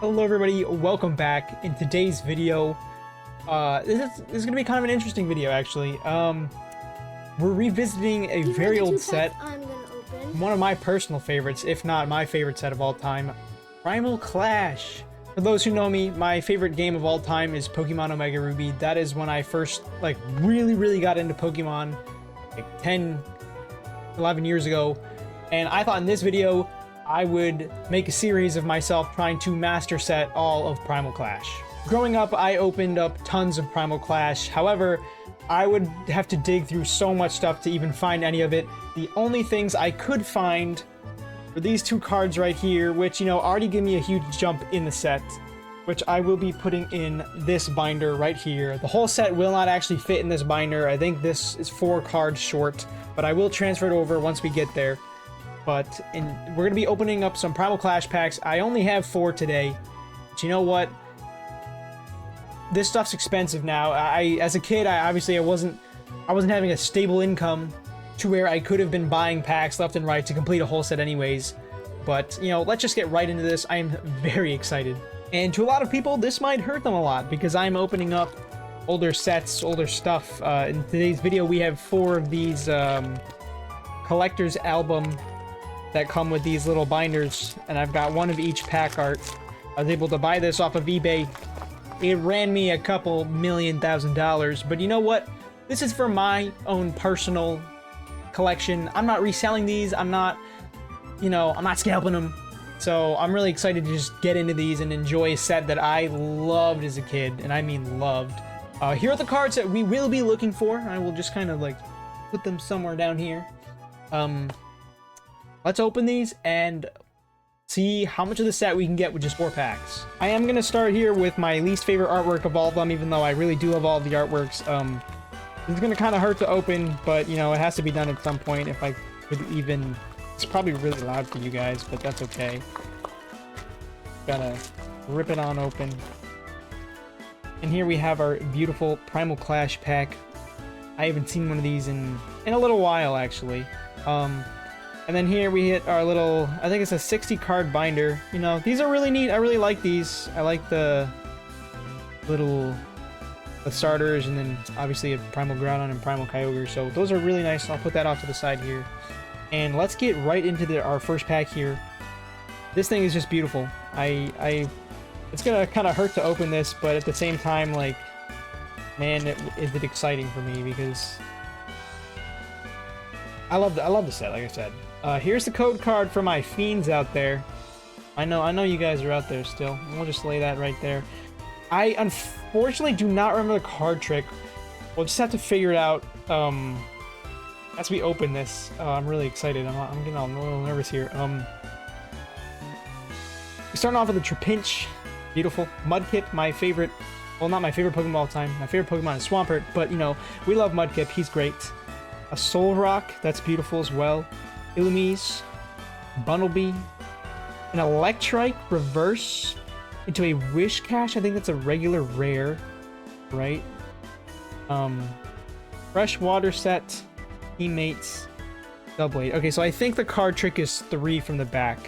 Hello everybody, welcome back. In today's video, this is gonna be kind of an interesting video actually. We're revisiting a very old set, I'm gonna open. one of my personal favorites, if not my favorite set of all time, Primal Clash. For those who know me, my favorite game of all time is Pokemon Omega Ruby. That is when I first really got into Pokemon, like 10, 11 years ago. And I thought in this video, I would make a series of myself trying to master set all of Primal Clash. Growing up, I opened up tons of Primal Clash. However, I would have to dig through so much stuff to even find any of it. The only things I could find were these two cards right here, which, you know, already give me a huge jump in the set, which I will be putting in this binder right here. The whole set will not actually fit in this binder. I think this is 4 cards short, but I will transfer it over once we get there. But we're going to be opening up some Primal Clash packs. I only have 4 today. But you know what? This stuff's expensive now. As a kid, I wasn't having a stable income to where I could have been buying packs left and right to complete a whole set anyways. But, you know, let's just get right into this. I am very excited. And to a lot of people, this might hurt them a lot because I'm opening up older sets, older stuff. In today's video, we have 4 of these collector's album that come with these little binders, and I've got 1 of each pack art. I was able to buy this off of eBay. It ran me a couple $1,000,000, but you know what? This is for my own personal collection. I'm not reselling these. I'm not scalping them. So I'm really excited to just get into these and enjoy a set that I loved as a kid, and I mean loved. Here are the cards that we will be looking for. I will just kind of like put them somewhere down here. Let's open these and see how much of the set we can get with just 4 packs. I am going to start here with my least favorite artwork of all of them, even though I really do love all of the artworks. It's going to kind of hurt to open, but, you know, it has to be done at some point if I could even... It's probably really loud for you guys, but that's okay. Gotta rip it on open. And here we have our beautiful Primal Clash pack. I haven't seen one of these in a little while, actually. And then here we hit our little, I think it's a 60 card binder. You know, these are really neat. I really like these. I like the starters, and then obviously a Primal Groudon and Primal Kyogre. So those are really nice. I'll put that off to the side here. And let's get right into our first pack here. This thing is just beautiful. It's gonna kind of hurt to open this, but at the same time, like, man, is it exciting for me because I love the set, like I said. Here's the code card for my fiends out there. I know you guys are out there still. We'll just lay that right there. I unfortunately do not remember the card trick. We'll just have to figure it out as we open this. I'm really excited. I'm getting all a little nervous here. We're starting off with a Trapinch. Beautiful. Mudkip, my favorite. Well, not my favorite Pokemon of all time. My favorite Pokemon is Swampert, but, you know, we love Mudkip. He's great. A Solrock, that's beautiful as well. Illumise, Bunnelby, an Electrike reverse into a Wishcash. I think that's a regular rare, right? Fresh water set, teammates, Doublade. Okay, so I think the card trick is 3 from the back.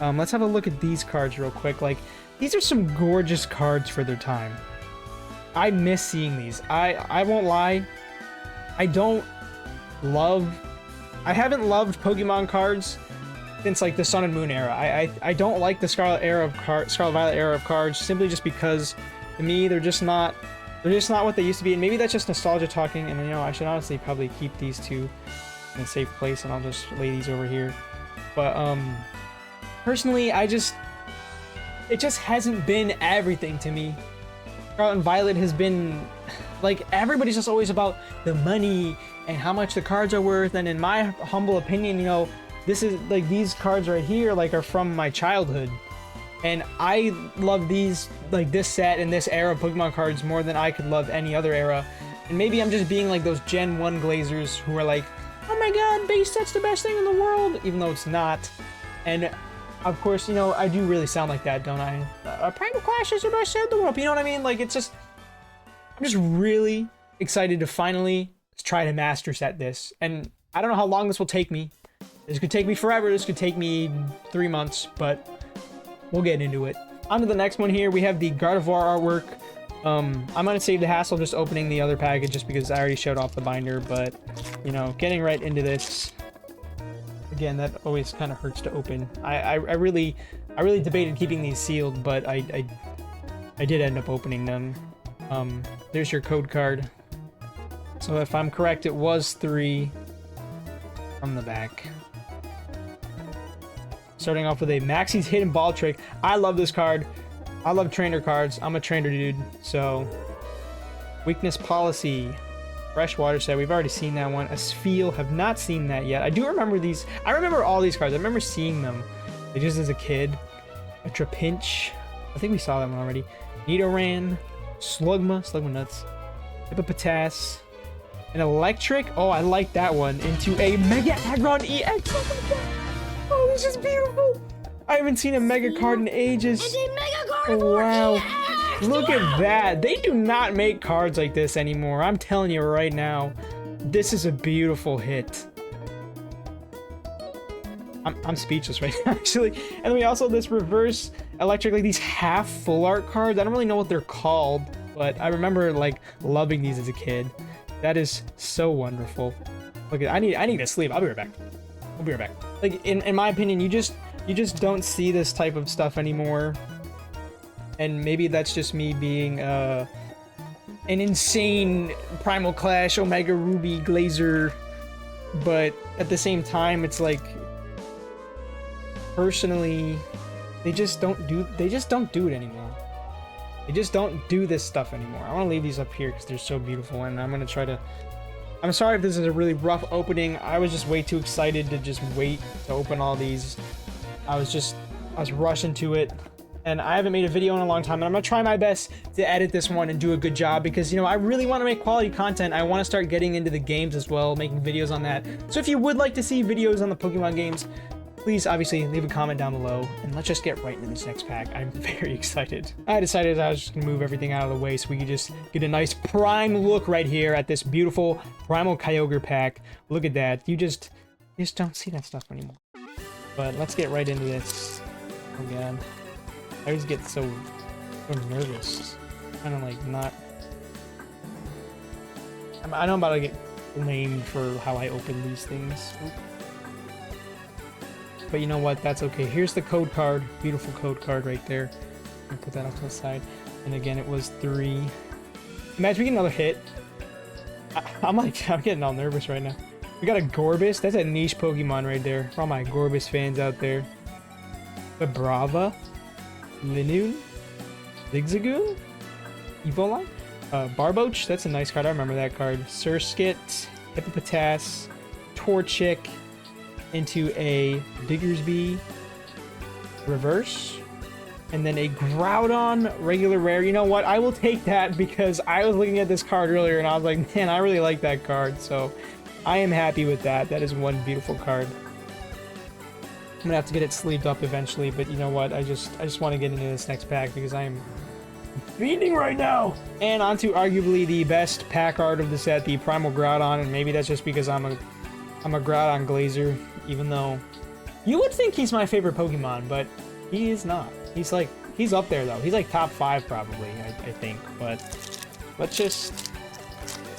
Let's have a look at these cards real quick. Like, these are some gorgeous cards for their time. I miss seeing these. I won't lie. I haven't loved Pokemon cards since like the Sun and Moon era. I don't like the Scarlet Violet era of cards, simply just because to me they're just not what they used to be. And maybe that's just nostalgia talking, and, you know, I should honestly probably keep these 2 in a safe place, and I'll just lay these over here. But personally, it just hasn't been everything to me. Scarlet and Violet has been like, everybody's just always about the money and how much the cards are worth, and in my humble opinion, you know, this is like, these cards right here like are from my childhood, and I love these, like, this set and this era of Pokemon cards more than I could love any other era. And maybe I'm just being like those Gen 1 glazers who are like, oh my god, base set's the best thing in the world, even though it's not. And of course, you know, I do really sound like that, don't I? Primal Clash is the best set in the world, you know what I mean? Like, it's just, I'm just really excited to finally try to master set this. And I don't know how long this will take me. This could take me forever. This could take me 3 months, but we'll get into it. On to the next one here. We have the Gardevoir artwork. I'm gonna save the hassle just opening the other package just because I already showed off the binder, but you know, getting right into this. Again, that always kind of hurts to open. I really debated keeping these sealed, but I did end up opening them. There's your code card. So if I'm correct, it was 3 from the back. Starting off with a Maxie's Hidden Ball Trick. I love this card. I love trainer cards. I'm a trainer dude, so... Weakness Policy. Freshwater Set. We've already seen that one. A Spheal. Have not seen that yet. I do remember these. I remember all these cards. I remember seeing them. Like, just as a kid. A Trapinch. I think we saw that one already. Nidoran. Slugma. Slugma Nuts. Hippopotas. An Electric. Oh, I like that one. Into a Mega Aggron EX. Oh my god. Oh, this is beautiful. I haven't seen a Mega card in ages. It's a Mega card. Oh, wow. Look at that. They do not make cards like this anymore. I'm telling you right now. This is a beautiful hit. I'm speechless right now, actually. And then we also have this reverse electric, like these half full art cards. I don't really know what they're called, but I remember like loving these as a kid. That is so wonderful. Look at, I need to sleep. I'll be right back. I'll be right back. Like in my opinion, you just don't see this type of stuff anymore. And maybe that's just me being an insane Primal Clash, Omega Ruby Glazer, but at the same time, it's like personally, they just don't do it anymore. They just don't do this stuff anymore. I want to leave these up here because they're so beautiful, and I'm gonna try to. I'm sorry if this is a really rough opening. I was just way too excited to just wait to open all these. I was rushing to it. And I haven't made a video in a long time, and I'm gonna try my best to edit this one and do a good job because, you know, I really want to make quality content. I want to start getting into the games as well, making videos on that. So if you would like to see videos on the Pokemon games, please obviously leave a comment down below, and let's just get right into this next pack. I'm very excited. I decided I was just gonna move everything out of the way so we could just get a nice prime look right here at this beautiful Primal Kyogre pack. Look at that. You just don't see that stuff anymore. But let's get right into this. Oh god. I always get so nervous. Kind of like not... I know I'm about to get blamed for how I open these things. But you know what? That's okay. Here's the code card. Beautiful code card right there. I'll put that off to the side. And again, it was 3. Imagine we get another hit. I'm getting all nervous right now. We got a Gorbis. That's a niche Pokemon right there. For all my Gorbis fans out there. The Brava. Linoon, Zigzagoon, Evoline, Barboach, that's a nice card, I remember that card. Surskit, Hippopotas, Torchic, into a Diggersby, reverse, and then a Groudon, regular rare. You know what, I will take that because I was looking at this card earlier and I was like, man, I really like that card, so I am happy with that. That is one beautiful card. I'm gonna have to get it sleeved up eventually, but you know what? I just want to get into this next pack because I am feeding right now. And onto arguably the best pack art of the set, the Primal Groudon, and maybe that's just because I'm a Groudon glazer, even though you would think he's my favorite Pokemon, but he is not. He's up there though. He's like top 5 probably, I think. But let's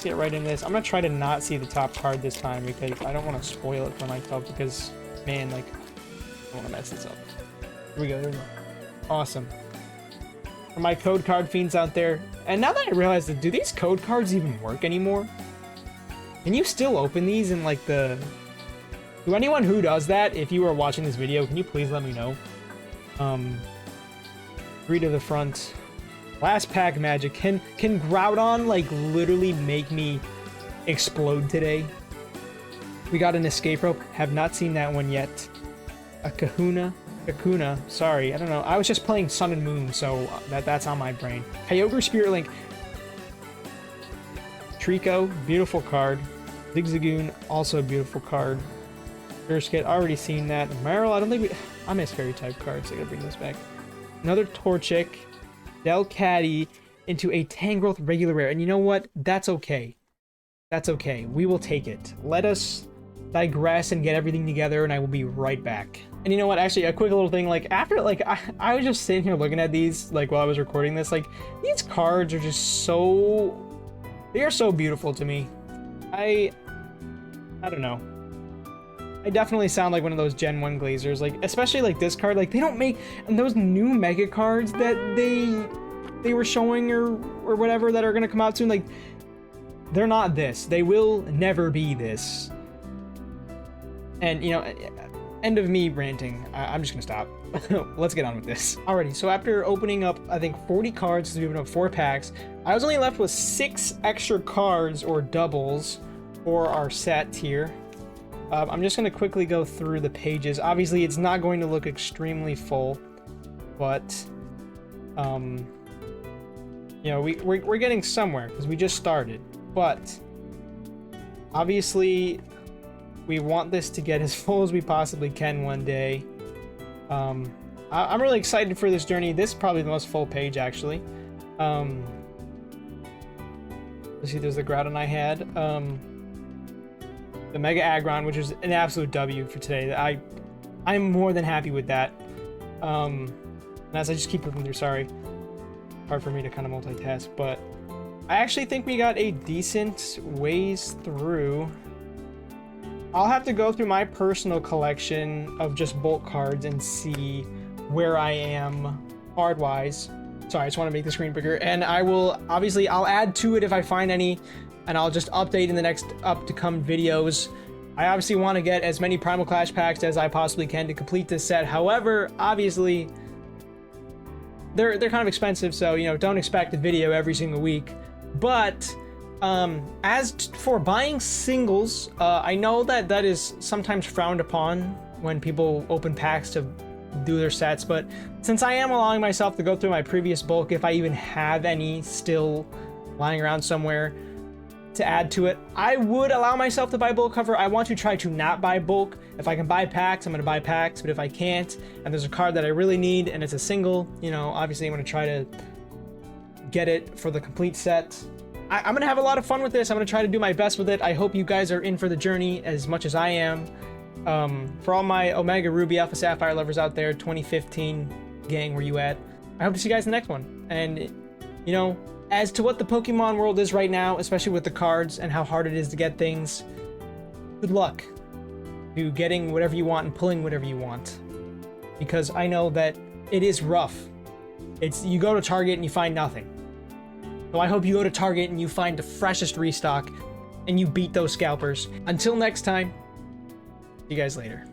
get right into this. I'm gonna try to not see the top card this time because I don't want to spoil it for myself because, man, like, I want to mess this up. Here we go, there we go. Awesome. For my code card fiends out there, and now that I realize that, do these code cards even work anymore? Can you still open these in like the... To anyone who does that, if you are watching this video, can you please let me know? 3 to the front. Last pack magic. Can Groudon like literally make me explode today? We got an escape rope. Have not seen that one yet. A Kakuna, sorry, I don't know. I was just playing Sun and Moon, so that's on my brain. Kyogre Spirit Link. Trico, beautiful card. Zigzagoon, also a beautiful card. Surskit, already seen that. Marill, I don't think I miss fairy type cards, so I gotta bring this back. Another Torchic. Delcatty into a Tangrowth regular rare, and you know what? That's okay. That's okay. We will take it. Let us digress and get everything together, and I will be right back. And you know what, actually, a quick little thing, like, after, like, I was just sitting here looking at these, like, while I was recording this, like, these cards are just so, they are so beautiful to me. I don't know. I definitely sound like one of those Gen 1 glazers, like, especially, like, this card, like, they don't make, and those new mega cards that they were showing or whatever that are gonna come out soon, like, they're not this. They will never be this. And, you know, end of me ranting. I'm just gonna stop. Let's get on with this. Alrighty, so after opening up, I think 40 cards, so we opened up 4 packs, I was only left with 6 extra cards or doubles for our set here. I'm just gonna quickly go through the pages. Obviously, it's not going to look extremely full, but, you know, we're getting somewhere because we just started. But obviously, we want this to get as full as we possibly can one day. I'm really excited for this journey. This is probably the most full page, actually. Let's see, there's the Groudon I had. The Mega Aggron, which is an absolute W for today. I'm more than happy with that. And as I just keep looking through, sorry. Hard for me to kind of multitask, but I actually think we got a decent ways through. I'll have to go through my personal collection of just bulk cards and see where I am card-wise. Sorry, I just want to make the screen bigger. And I will, obviously, I'll add to it if I find any, and I'll just update in the next up-to-come videos. I obviously want to get as many Primal Clash packs as I possibly can to complete this set. However, obviously, they're kind of expensive, so, you know, don't expect a video every single week. But as for buying singles, I know that is sometimes frowned upon when people open packs to do their sets, but since I am allowing myself to go through my previous bulk, if I even have any still lying around somewhere to add to it, I would allow myself to buy bulk cover. I want to try to not buy bulk. If I can buy packs, I'm going to buy packs, but if I can't, and there's a card that I really need and it's a single, you know, obviously I'm going to try to get it for the complete set. I'm gonna have a lot of fun with this. I'm gonna try to do my best with it. I hope you guys are in for the journey as much as I am. For all my Omega Ruby Alpha Sapphire lovers out there, 2015 gang, where you at? I hope to see you guys in the next one. And, you know, as to what the Pokemon world is right now, especially with the cards and how hard it is to get things, good luck to getting whatever you want and pulling whatever you want. Because I know that it is rough. It's, you go to Target and you find nothing. So I hope you go to Target and you find the freshest restock and you beat those scalpers. Until next time, see you guys later.